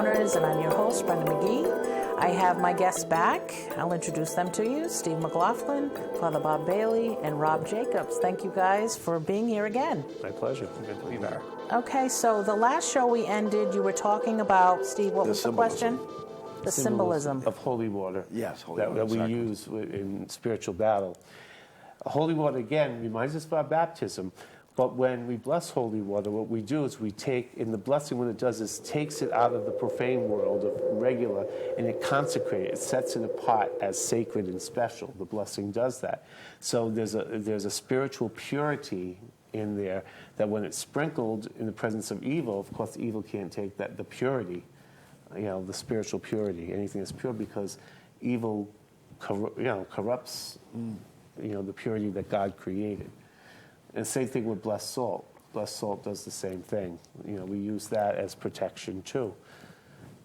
Encounters, and I'm your host, Brenda McGee. I have my guests back. I'll introduce them to you. Steven McLaughlin, Father Bob Bailey, and Rob Jacobs. Thank you guys for being here again. My pleasure. Good to be back. Okay, so the last show we ended, you were talking about, Steve, what was the question? The symbolism of holy water. Yes, holy water. That we use in spiritual battle. Holy water, again, reminds us of our baptism. But when we bless holy water, what we do is we take, in the blessing, what it does is takes it out of the profane world of regular, and it consecrates it. It sets it apart as sacred and special. The blessing does that. So there's a spiritual purity in there that when it's sprinkled in the presence of evil, of course, evil can't take that, the purity, the spiritual purity, anything that's pure, because evil corrupts, the purity that God created. And same thing with blessed salt. Blessed salt does the same thing. We use that as protection too.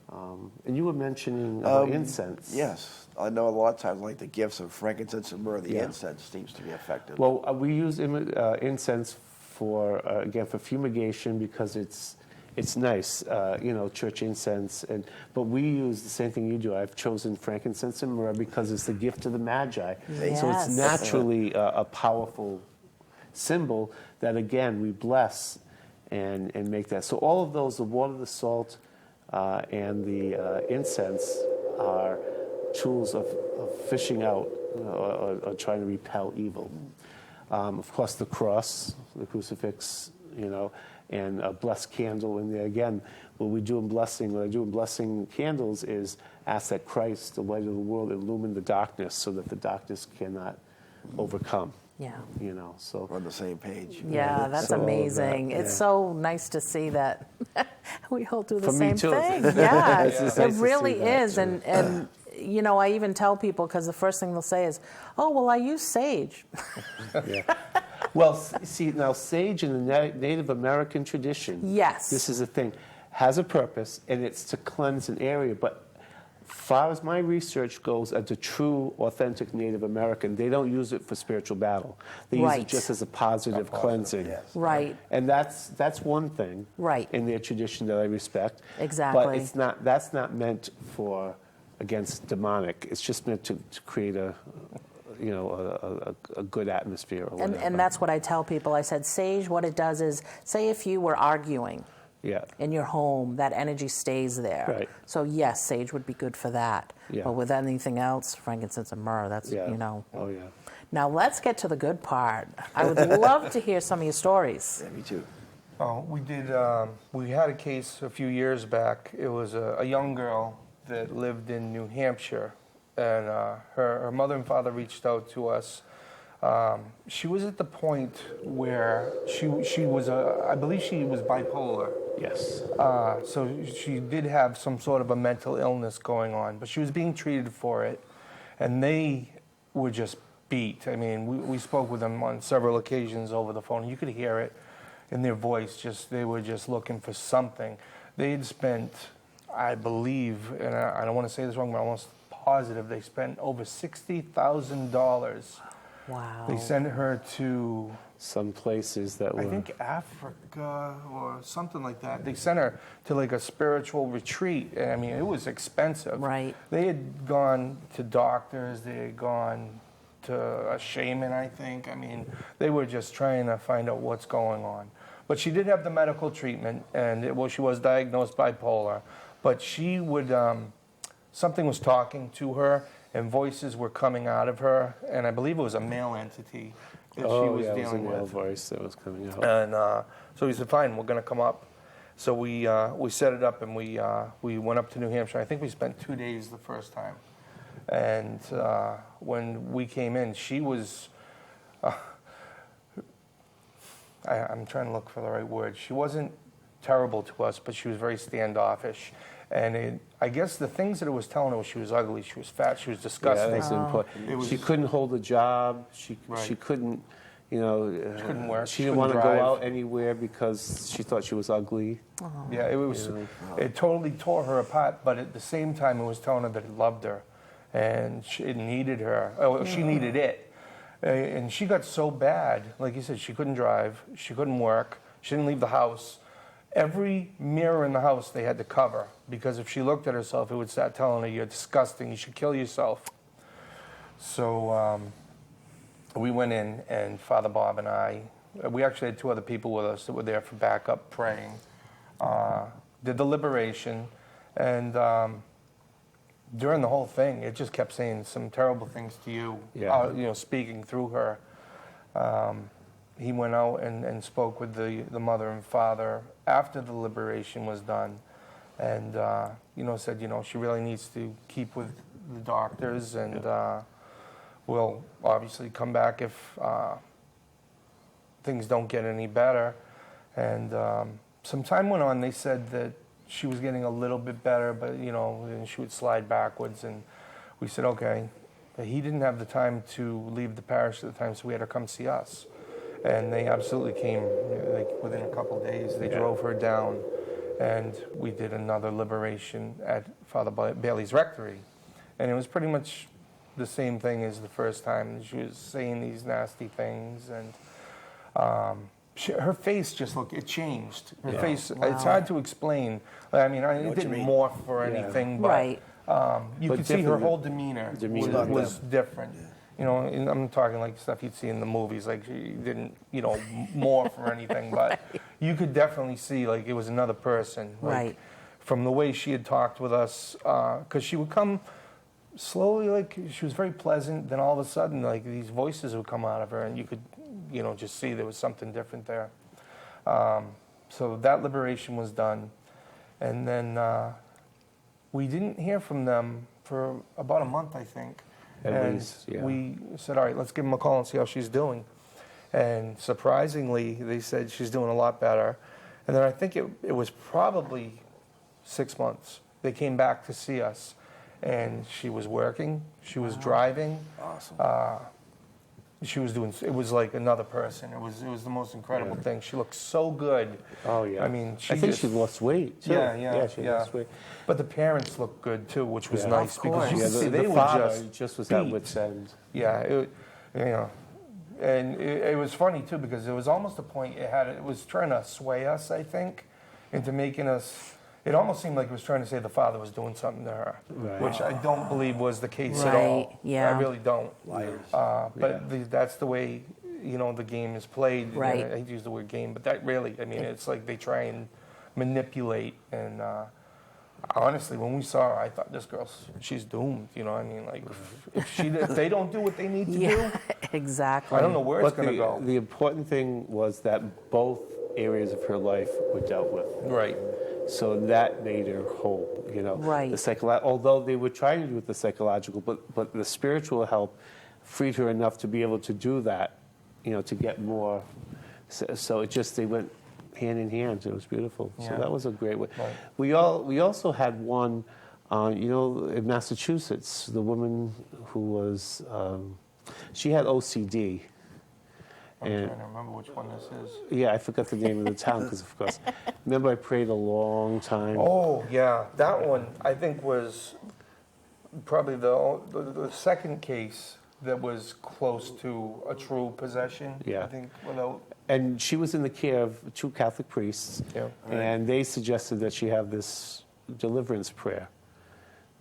And you were mentioning incense. Yes, I know a lot of times, like the gifts of frankincense and myrrh, the incense seems to be effective. Well, we use incense for fumigation because it's nice, church incense. But we use the same thing you do. I've chosen frankincense and myrrh because it's the gift of the Magi. Yes. So it's naturally a powerful symbol that, again, we bless and make that. So all of those, the water, the salt, and the incense are tools of fishing out or trying to repel evil. Of course, the cross, the crucifix, and a blessed candle in there. Again, what I do in blessing candles is ask that Christ, the light of the world, illumine the darkness so that the darkness cannot overcome. Yeah. So we're on the same page. Yeah, that's amazing. It's so nice to see that we all do the same thing. Yeah, it really is. And I even tell people, because the first thing they'll say is, "Oh, well, I use sage." Yeah. Well, see, now sage in the Native American tradition, yes, this is a thing, has a purpose, and it's to cleanse an area. But far as my research goes, as a true, authentic Native American, they don't use it for spiritual battle. They use it just as a positive cleansing. Yes. Right. And that's one thing in their tradition that I respect. Exactly. But that's not meant for against demonic. It's just meant to create a good atmosphere or whatever. And that's what I tell people. I said, sage, what it does is, say if you were arguing in your home, that energy stays there. Right. So yes, sage would be good for that. Yeah. But with anything else, frankincense and myrrh, that's, Oh, yeah. Now let's get to the good part. I would love to hear some of your stories. Yeah, me too. Oh, we did. We had a case a few years back. It was a young girl that lived in New Hampshire, and her mother and father reached out to us. She was at the point where she was I believe she was bipolar. Yes. So she did have some sort of a mental illness going on, but she was being treated for it, and they were just beat. I mean, we spoke with them on several occasions over the phone. You could hear it in their voice. They were just looking for something. They had spent, I believe, and I don't want to say this wrong, but I'm almost positive, they spent over $60,000. Wow. They sent her to some places that were, I think, Africa or something like that. They sent her to like a spiritual retreat. And I mean, it was expensive. Right. They had gone to doctors. They had gone to a shaman, I think. I mean, they were just trying to find out what's going on. But she did have the medical treatment, and she was diagnosed bipolar. But she would, something was talking to her, and voices were coming out of her, and I believe it was a male entity that she was dealing it was a male with. voice that was coming out. And so he said, "Fine, we're going to come up." So we set it up, and we went up to New Hampshire. I think we spent 2 days the first time. And when we came in, she was. I'm trying to look for the right word. She wasn't terrible to us, but she was very standoffish. And I guess the things that it was telling her was she was ugly, she was fat, she was disgusting. Yeah, that's important. She couldn't hold a job. She couldn't, she couldn't work. She didn't want to go out anywhere because she thought she was ugly. Yeah, it was. It totally tore her apart. But at the same time, it was telling her that it loved her, and it needed her. Oh, she needed it. And she got so bad, like you said, she couldn't drive, she couldn't work, she didn't leave the house. every mirror in the house they had to cover, because if she looked at herself, it would start telling her, "You're disgusting, you should kill yourself." So we went in, and Father Bob and I, we actually had 2 other people with us that were there for backup praying, did the liberation, and during the whole thing, it just kept saying some terrible things to you, speaking through her. He went out and spoke with the mother and father after the liberation was done, and said, she really needs to keep with the doctors, and we'll obviously come back if things don't get any better. And some time went on. They said that she was getting a little bit better, but then she would slide backwards, and we said, okay. But he didn't have the time to leave the parish at the time, so we had her come see us. And they absolutely came, like within a couple of days. They drove her down, and we did another liberation at Father Bailey's Rectory. And it was pretty much the same thing as the first time. She was saying these nasty things, and her face just it changed. Her face, it's hard to explain. I mean, it didn't morph or anything, but you could see her whole demeanor was different. And I'm talking like stuff you'd see in the movies, like she didn't, morph or anything, but you could definitely see like it was another person. Like, from the way she had talked with us, because she would come slowly, like she was very pleasant, then all of a sudden, like these voices would come out of her, and you could, just see there was something different there. So that liberation was done, and then we didn't hear from them for about a month, I think. At least, we said, all right, let's give them a call and see how she's doing. And surprisingly, they said she's doing a lot better. And then I think it was probably 6 months. They came back to see us, and she was working, she was driving. Awesome. She was doing, it was like another person. It was the most incredible thing. She looked so good. Oh, yeah. I mean, I think she lost weight, too. Yeah, she lost weight. But the parents looked good, too, which was nice. Of course. Because you could see the they father were just was at wit's end. Yeah, and it was funny, too, because there was almost a point it was trying to sway us, I think, into making us. It almost seemed like it was trying to say the father was doing something to her, which I don't believe was the case at all. Yeah. I really don't. Liars. But that's the way, the game is played. Right. I hate to use the word game, but that really, it's like they try and manipulate. And honestly, when we saw her, I thought, this girl, she's doomed. Like, if they don't do what they need to do, exactly. I don't know where it's going to go. The important thing was that both areas of her life were dealt with. Right. So that made her whole, Right. Although they were trying to do with the psychological, but the spiritual help freed her enough to be able to do that, to get more. So it just, they went hand in hand. It was beautiful. Yeah. So that was a great way. Right. We also had one, in Massachusetts, the woman who was, she had OCD. I'm trying to remember which one this is. Yeah, I forgot the name of the town because, of course, remember I prayed a long time. Oh, yeah. That one, I think, was probably the second case that was close to a true possession. Yeah. I think, without... And she was in the care of 2 Catholic priests, and they suggested that she have this deliverance prayer.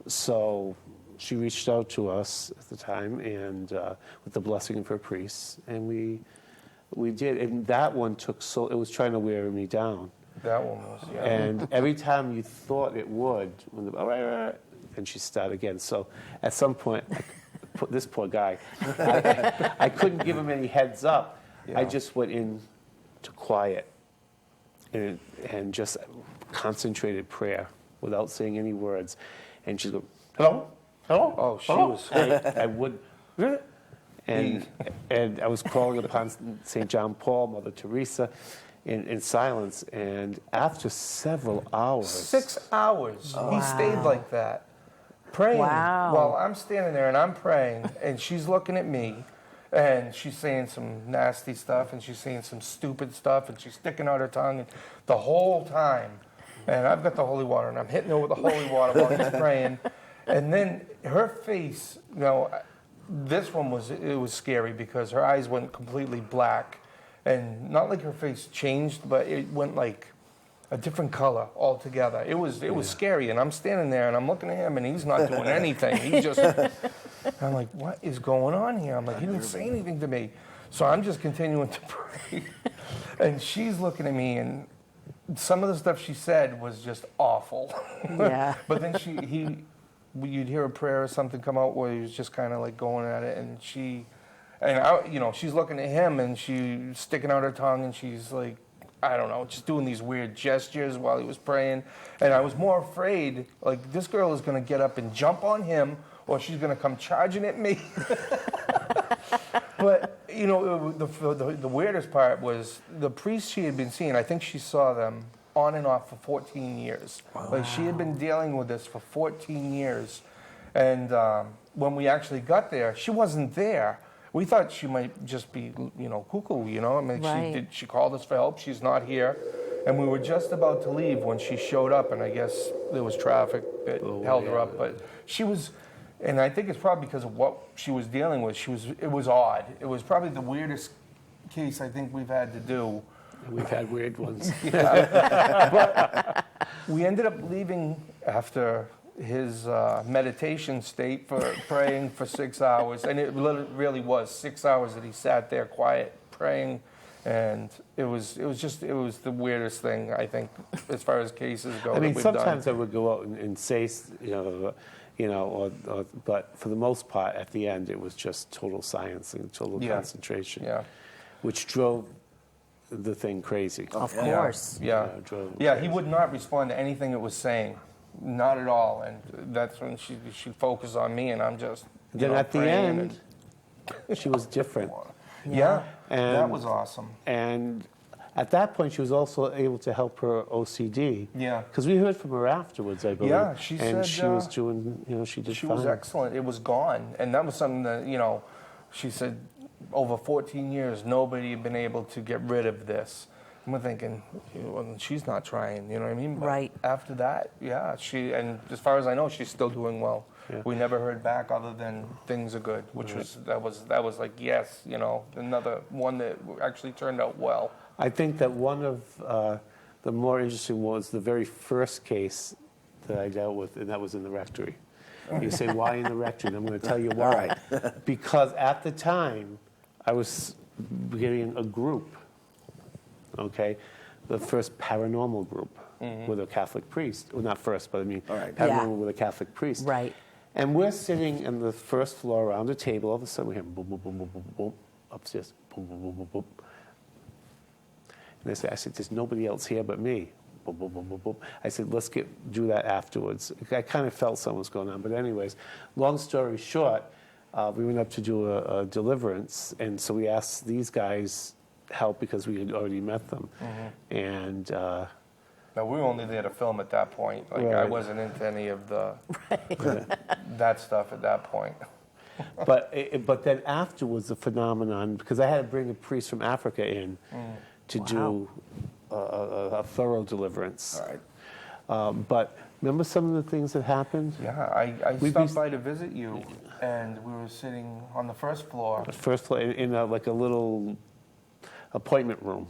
So she reached out to us at the time, and with the blessing of her priests, and we did. And that one it was trying to wear me down. That one was, yeah. And every time you thought it would, then she started again. So at some point, this poor guy, I couldn't give him any heads up. Yeah. I just went into quiet and just concentrated prayer without saying any words. And she'd go, hello, hello. Oh, she hello. was... I would, and I was calling upon St. John Paul, Mother Teresa, in silence. And after several hours... 6 hours. He stayed like that, praying. Wow. While I'm standing there and I'm praying, and she's looking at me, and she's saying some nasty stuff, and she's saying some stupid stuff, and she's sticking out her tongue, and the whole time. And I've got the holy water, and I'm hitting her with the holy water while he's praying. And then her face, this one was scary because her eyes went completely black, and not like her face changed, but it went like a different color altogether. It was scary, and I'm standing there, and I'm looking at him, and he's not doing anything. He's just, I'm like, what is going on here? I'm like, he didn't say anything to me. So I'm just continuing to pray. And she's looking at me, and some of the stuff she said was just awful. Yeah. But then you'd hear a prayer or something come out where he was just kind of like going at it, and she's looking at him, and she's sticking out her tongue, and she's like, I don't know, just doing these weird gestures while he was praying. And I was more afraid, like, this girl is going to get up and jump on him, or she's going to come charging at me. But, the weirdest part was the priests she had been seeing, I think she saw them on and off for 14 years. Wow. Like, she had been dealing with this for 14 years. And when we actually got there, she wasn't there. We thought she might just be, cuckoo, I mean, right. she called us for help. She's not here. And we were just about to leave when she showed up, and I guess there was traffic that held her up. But she was, and I think it's probably because of what she was dealing with. It was odd. It was probably the weirdest case I think we've had to do. We've had weird ones. But we ended up leaving after his meditation state for praying for 6 hours, and it really was 6 hours that he sat there quiet praying, and it was the weirdest thing, I think, as far as cases go. I mean, that we've sometimes done. I would go out and say, but for the most part, at the end, it was just total silence and total concentration, which drove the thing crazy. Of course. Yeah. He would not respond to anything it was saying. Not at all, and that's when she focused on me, and I'm just. Then at the end, she was different. Yeah, and that was awesome. And at that point, she was also able to help her OCD. Yeah, because we heard from her afterwards, I believe. Yeah, she said she was doing. She did. She fine. was excellent. It was gone, and that was something that she said over 14 years nobody had been able to get rid of this. And we're thinking, well, she's not trying, you know what I mean? But right. After that, and as far as I know, she's still doing well. Yeah. We never heard back other than things are good, which was like, yes, another one that actually turned out well. I think that one of the more interesting was the very first case that I dealt with, and that was in the Rectory. You say, why in the Rectory? And I'm going to tell you why. Because at the time, I was getting a group. Okay, the first paranormal group with a Catholic priest. Well, not first, but I mean paranormal with a Catholic priest. Right. And we're sitting on the first floor around a table. All of a sudden, we hear boom, boom, boom, boom, boom, boom, upstairs, boom, boom, boom, boom, boom. And I said, there's nobody else here but me. Boom, boom, boom, boom, boom. I said, let's do that afterwards. I kind of felt something was going on. But anyways, long story short, we went up to do a deliverance. And so we asked these guys help because we had already met them. And now we were only there to film at that point. Like I wasn't into any of the that stuff at that point. but then afterwards, the phenomenon, because I had to bring a priest from Africa in to do a thorough deliverance. All right. But remember some of the things that happened? Yeah, I stopped by to visit you, and we were sitting on the first floor. The first floor in like a little appointment room.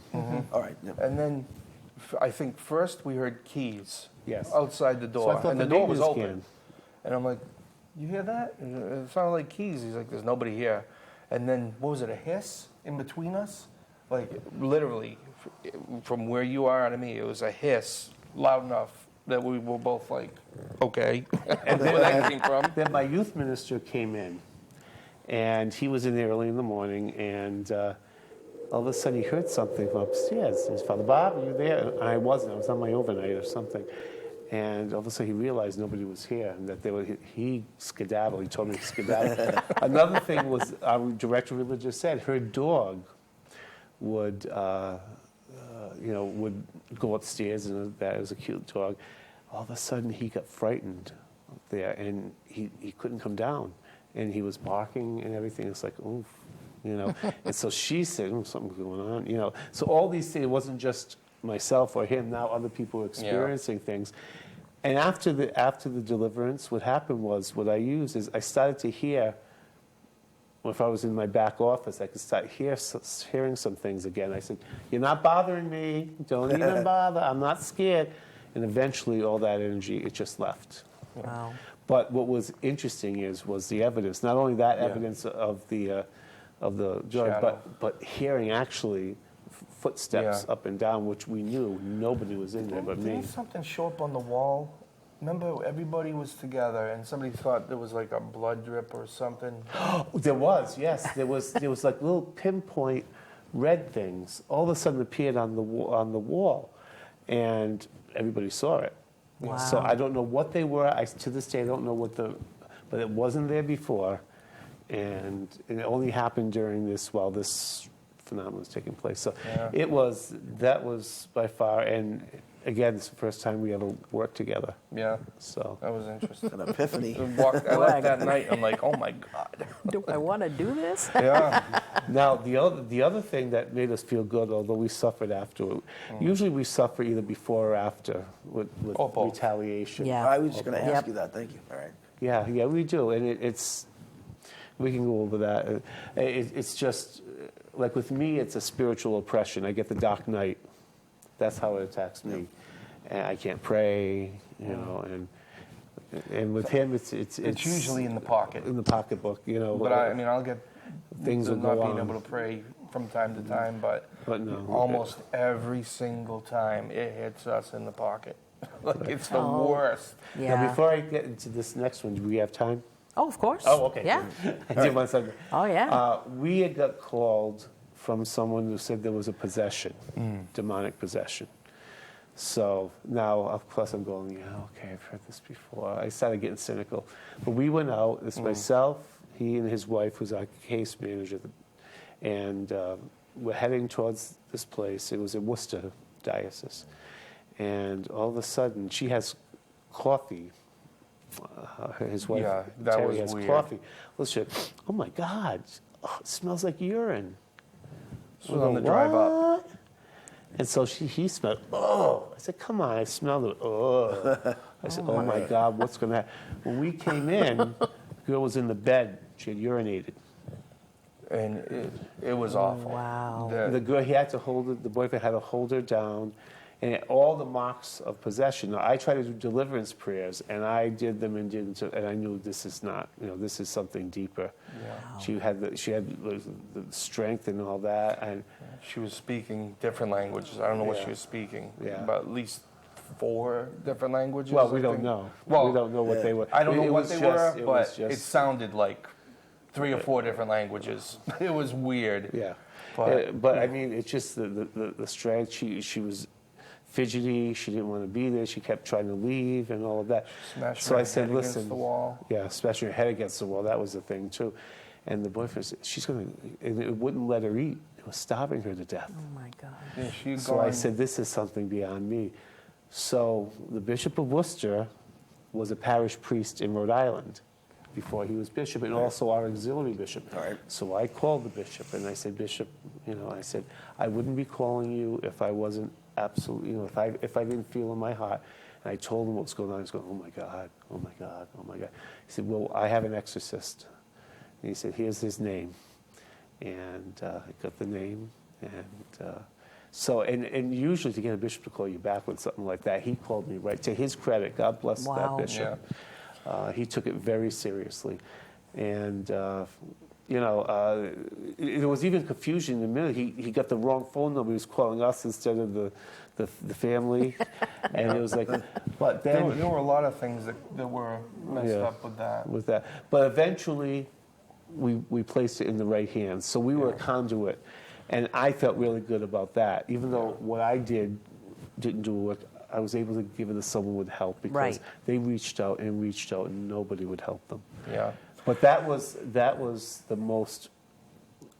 All right. Yep. And then I think first we heard keys outside the So door, I thought and the door was neighbors open. And I'm like, you hear that? It sounded like keys. He's like, there's nobody here. And then, what was it, a hiss in between us? Like, literally, from where you are to me, it was a hiss loud enough that we were both like, okay. And where that came from. Then my youth minister came in, and he was in there early in the morning, and all of a sudden he heard something from upstairs. He said, Father Bob, are you there? And I wasn't. I was on my overnight or something. And all of a sudden he realized nobody was here and that he skedaddled. He told me to skedaddle. Another thing was, our director of religion said, her dog would go upstairs, and that was a cute dog. All of a sudden he got frightened up there, and he couldn't come down. And he was barking and everything. It's like, oof. And so she said, something's going on, So all these things, it wasn't just myself or him, now other people were experiencing things. And after the deliverance, what happened was, what I used is I started to hear, if I was in my back office, I could start hearing some things again. I said, "You're not bothering me. Don't even bother. I'm not scared." And eventually, all that energy, it just left. Wow. But what was interesting was the evidence. Not only that evidence of the joy, but hearing actually footsteps up and down, which we knew nobody was in there but me. Didn't something show up on the wall? Remember, everybody was together, and somebody thought there was like a blood drip or something. There was, yes. There was like little pinpoint red things all of a sudden appeared on the wall, and everybody saw it. Wow. So I don't know what they were. To this day, I don't know but it wasn't there before, and it only happened during while this phenomenon was taking place. So that was by far, and again, it's the first time we ever worked together. Yeah. So that was interesting. An epiphany. I left that night. I'm like, oh my God. Do I want to do this? Yeah. Now, the other thing that made us feel good, although we suffered after, usually we suffer either before or after with retaliation. Yeah. I was just going to ask you that. Thank you. All right. Yeah, we do. And we can go over that. It's just, like with me, it's a spiritual oppression. I get the dark night. That's how it attacks me. And I can't pray, and with him, it's usually in the pocket. In the pocketbook, But I'll get things will not go being on. able to pray from time to time, but no. almost every single time it hits us in the pocket. Like it's the worst. Yeah. Now, before I get into this next one, do we have time? Oh, of course. Oh, okay. Yeah. I did want something. Oh, yeah. We had got called from someone who said there was a possession, demonic possession. So now, of course, I'm going, okay, I've heard this before. I started getting cynical. But we went out, it's myself, he and his wife, who's our case manager, and we're heading towards this place. It was in Worcester Diocese. And all of a sudden, she has coffee. His wife, that Terry, was has weird. coffee. Listen, oh my God, it smells like urine. This was on the drive up. What? And so he smelled, I said, come on, I smelled it, I said, oh my God, what's going to happen? When we came in, the girl was in the bed. She had urinated. And it was awful. Wow. The girl, the boyfriend had to hold her down. And all the marks of possession. Now, I tried to do deliverance prayers, and I did them and didn't. And I knew this is not, this is something deeper. Yeah. Wow. She had the strength and all that, and She was speaking different languages. I don't know what she was speaking, but at least 4 different languages. well, we I don't think. know. Well, we don't know what they were. I don't know It what was they just- were, it but was just- it sounded like 3 or 4 different languages. It was weird. Yeah, But- but I mean, it's just the strength. She was fidgety. She didn't want to be there. She kept trying to leave and all of that. Smashed So her I said, head listen. against the wall. Yeah, smashing her head against the wall. That was the thing too. And the boyfriend said, and it wouldn't let her eat. It was starving her to death. Oh, my God. Yeah, she had So I gone- said, this is something beyond me. So the Bishop of Worcester was a parish priest in Rhode Island before he was bishop, and also our auxiliary bishop. All right. So I called the bishop, and I said, Bishop, I said, I wouldn't be calling you if I wasn't absolutely, if I didn't feel in my heart. And I told him what was going on. He's going, oh my God, oh my God, oh my God. He said, well, I have an exorcist. And he said, here's his name. And I got the name, and so, and usually to get a bishop to call you back with something like that, he called me right. To his credit, God bless Wow. that bishop. He took it very seriously. And, there was even confusion in the minute. He got the wrong phone number. He was calling us instead of the family. And it was like, but then... There were a lot of things that were messed up with that. But eventually, we placed it in the right hands. So we were a conduit. And I felt really good about that. Even though what I didn't do work, I was able to give it to someone who would help, because they reached out and nobody would help them. Yeah. But that was the most.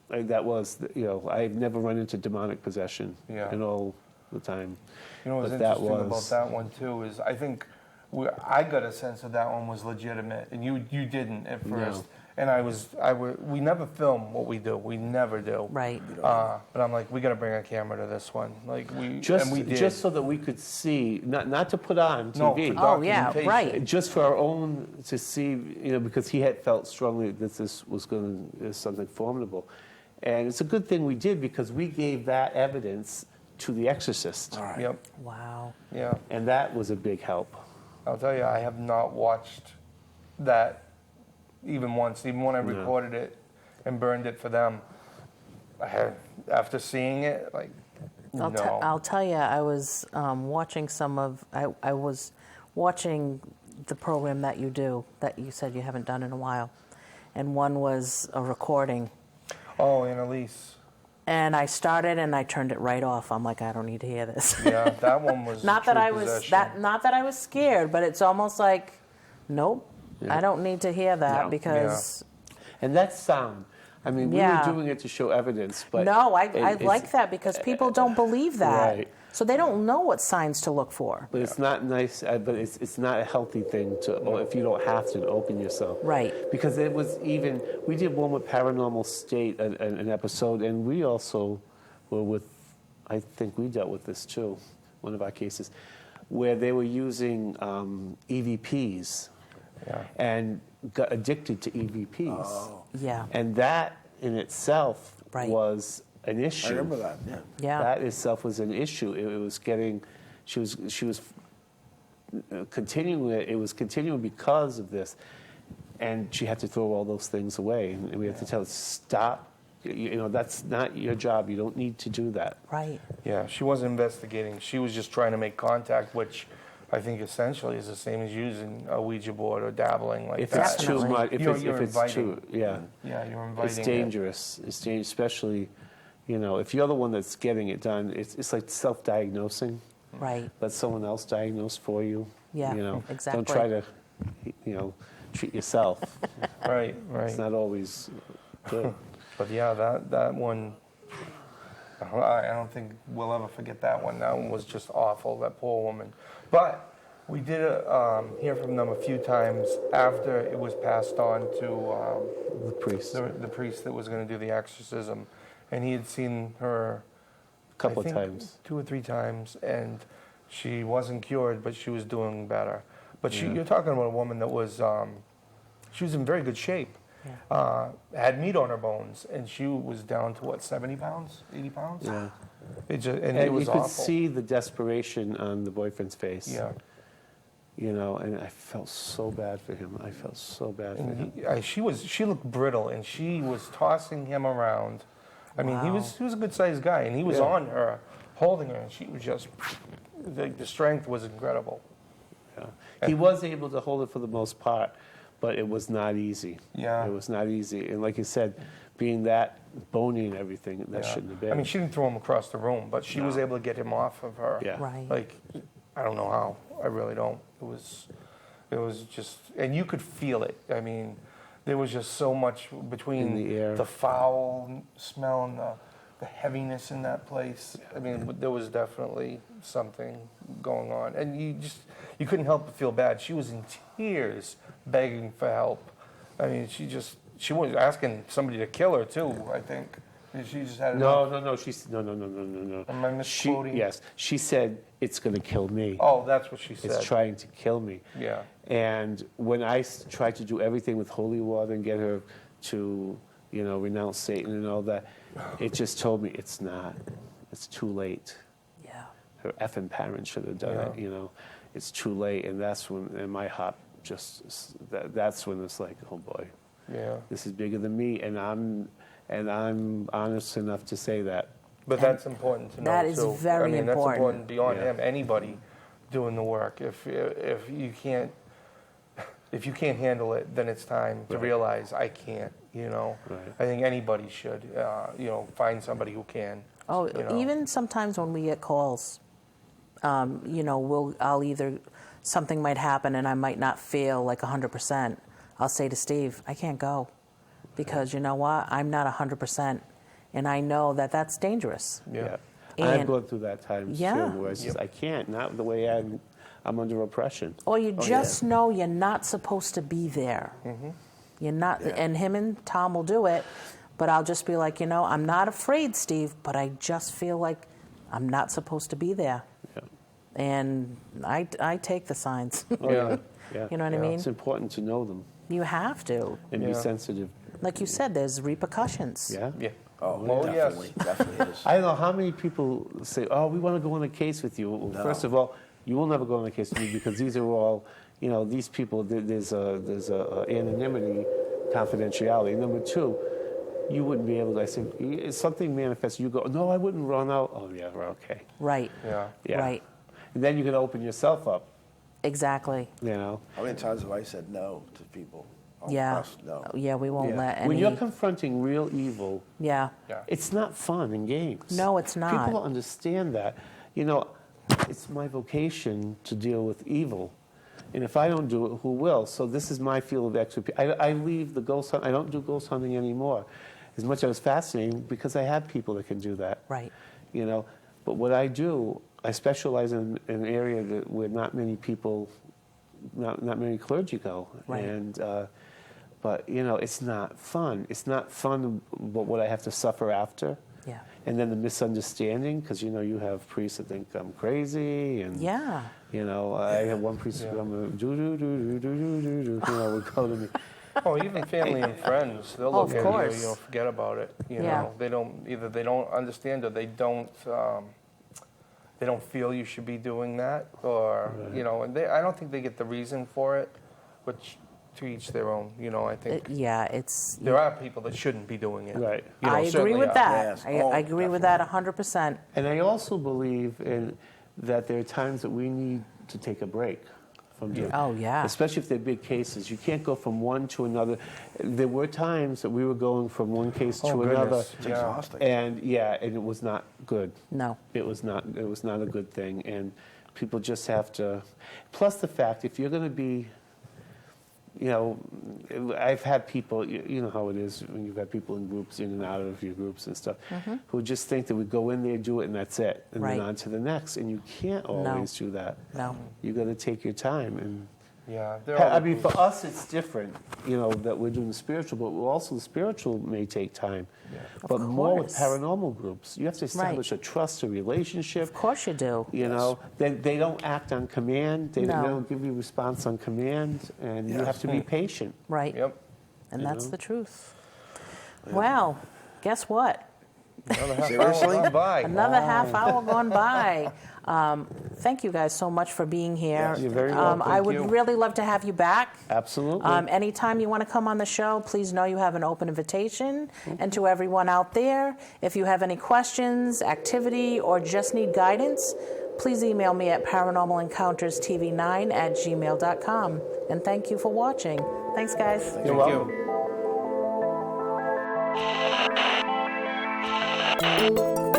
I've never run into demonic possession in all the time. What's But interesting about that one too is I think I got a sense that that one was legitimate, and you didn't at first. And we never film what we do. We never do. Right. But I'm like, we got to bring a camera to this one. Like we did. Just so that we could see, not to put on TV. No, Oh, yeah, documentation. right. Just for our own to see, because he had felt strongly that this was something formidable, and it's a good thing we did because we gave that evidence to the exorcist. All right. Yep. Wow. Yeah. And that was a big help. I'll tell you, I have not watched that even once. Even when I recorded it and burned it for them, after seeing it, like, I'll tell you, I was watching I was watching the program that you do, that you said you haven't done in a while. And one was a recording. Oh, Annalise. And I started and I turned it right off. I'm like, I don't need to hear this. Yeah, that one was not that I was possession. not that I was scared, but it's almost like, nope, I don't need to hear that No. because. And that's sound. I mean, we were doing it to show evidence, but No, I like that because people don't believe that. Right. So they don't know what signs to look for. But it's not nice. But it's not a healthy thing if you don't have to open yourself. Right. Because it was even. We did one with Paranormal State, an episode, and we also were with. I think we dealt with this too, one of our cases, where they were using EVPs, and got addicted to EVPs. Oh. Yeah. And that in itself was an issue. I remember that. Yeah. Yeah. That itself was an issue. It was getting. She was continuing it. It was continuing because of this, and she had to throw all those things away. And we had to tell her, stop. That's not your job. You don't need to do that. Right. Yeah, she wasn't investigating. She was just trying to make contact, which I think essentially is the same as using a Ouija board or dabbling like If that. it's too much, if You're it's inviting. too, yeah, You're inviting. it's dangerous. It's dangerous, especially, if you're the one that's getting it done. It's like self-diagnosing. Right. Let someone else diagnose for you. Yeah, exactly. Don't try to, treat yourself. Right. It's not always good. But yeah, that one, I don't think we'll ever forget that one. That one was just awful, that poor woman. But we did hear from them a few times after it was passed on to The priest. the priest that was going to do the exorcism. And he had seen her A couple I think of times. 2 or 3 times, and she wasn't cured, but she was doing better. But you're talking about a woman that was, she was in very good shape. Had meat on her bones, and she was down to 70 pounds, 80 pounds? Yeah. It was you could awful. see the desperation on the boyfriend's face. Yeah. And I felt so bad for him. I felt so bad for him. And she looked brittle, and she was tossing him around. I mean, he was a good-sized guy, and he was on her, holding her, and she was just, the strength was incredible. Yeah. He was able to hold it for the most part, but it was not easy. Yeah. It was not easy. And like you said, being that bony and everything, that shouldn't have been. I mean, she didn't throw him across the room, but she was able to get him off of her. Yeah. Right. Like, I don't know how. I really don't. It was just, and you could feel it. I mean, there was just so much between In the air. the foul smell and the heaviness in that place. I mean, there was definitely something going on, and you couldn't help but feel bad. She was in tears, begging for help. I mean, she was asking somebody to kill her too, I think. She just had enough. No. No. Am I misquoting? Yes. She said, it's going to kill me. Oh, that's what she said. It's trying to kill me. Yeah. And when I tried to do everything with holy water and get her to, renounce Satan and all that, it just told me it's not. It's too late. Yeah. Her effing parents should have done it, It's too late. And that's when, and my heart that's when it's like, oh boy. Yeah. This is bigger than me. And I'm honest enough to say that. But that's important to know, That is too. very That's important. important beyond Yeah. him, anybody doing the work. If you can't handle it, then it's time to realize I can't, Right. I think anybody should, find somebody who can. Oh, even sometimes when we get calls, I'll either, something might happen and I might not feel like 100%. I'll say to Steve, I can't go because you know what? I'm not 100%. And I know that that's dangerous. Yeah. And I've And- gone through that times Yeah. too, where it's just, I can't, not the way I'm under oppression. Or you just know you're not supposed to be there. You're not, and him and Tom will do it, but I'll just be like, I'm not afraid, Steve, but I just feel like I'm not supposed to be there. Yeah. And I take the signs. Oh, yeah. Yeah. You know what I mean? It's important to know them You have to. and be sensitive. Like you said, there's repercussions. Yeah? Yeah. Oh, Well, definitely, yes. definitely is. I don't know how many people say, oh, we want to go on a case with you. Well, first of all, you will never go on a case with me because these are all, these people, there's a anonymity, confidentiality. Number two, you wouldn't be able to, I say, if something manifests, you go, no, I wouldn't run out. Oh, yeah, we're okay. Right. Yeah. Right. And then you can open yourself up, Exactly. How many times have I said no to people? Oh, Yeah. gosh, no. Yeah, we won't let any. When you're confronting real evil, Yeah. it's not fun and games. No, it's not. People don't understand that. It's my vocation to deal with evil. And if I don't do it, who will? So this is my field of expertise. I leave the ghost hunt. I don't do ghost hunting anymore. As much as it was fascinating, because I have people that can do that. Right. But what I do, I specialize in an area where not many people, not many clergy go. Right. And, but, it's not fun. It's not fun what I have to suffer after. Yeah. And then the misunderstanding, because, you have priests that think I'm crazy. And, Yeah. I have one priest who would go to me. Oh, even family and friends, they'll Oh, look of at course. you, forget about it. Yeah. They don't understand or they don't feel you should be doing that, or and I don't think they get the reason for it, which to each their own. I think there are people that shouldn't be doing it. Right. I agree certainly with are. that. Yes. I agree with that 100%. And I also believe that there are times that we need to take a break from doing. Oh, yeah. Especially if they're big cases. You can't go from one to another. There were times that we were going from one case to another. Goodness. It's Yeah. exhausting. And it was not good. No. It was not a good thing. And people just have to, plus the fact, if you're going to be, I've had people, you know how it is when you've had people in groups, in and out of your groups and stuff, who just think that we go in there, do it, and that's it, and Right. then on to the next. And you can't always do that. No. You got to take your time. And Yeah. I mean, for us, it's different, that we're doing the spiritual, but also the spiritual may take time. But more with course. paranormal groups, you have to establish a trust, a relationship. Of course you do. They don't act on command. They No. don't give you response on command, and you have to be patient. Right. Yep. And that's the truth. Well, guess what? Another half Seriously? hour gone by. Another half hour gone by. Thank you guys so much for being here. Yes, you're very welcome. I would you. really love to have you back. Absolutely. Anytime you want to come on the show, please know you have an open invitation. And to everyone out there, if you have any questions, activity, or just need guidance, please email me at paranormalencounterstv9@gmail.com. And thank you for watching. Thanks, guys. You're welcome. You.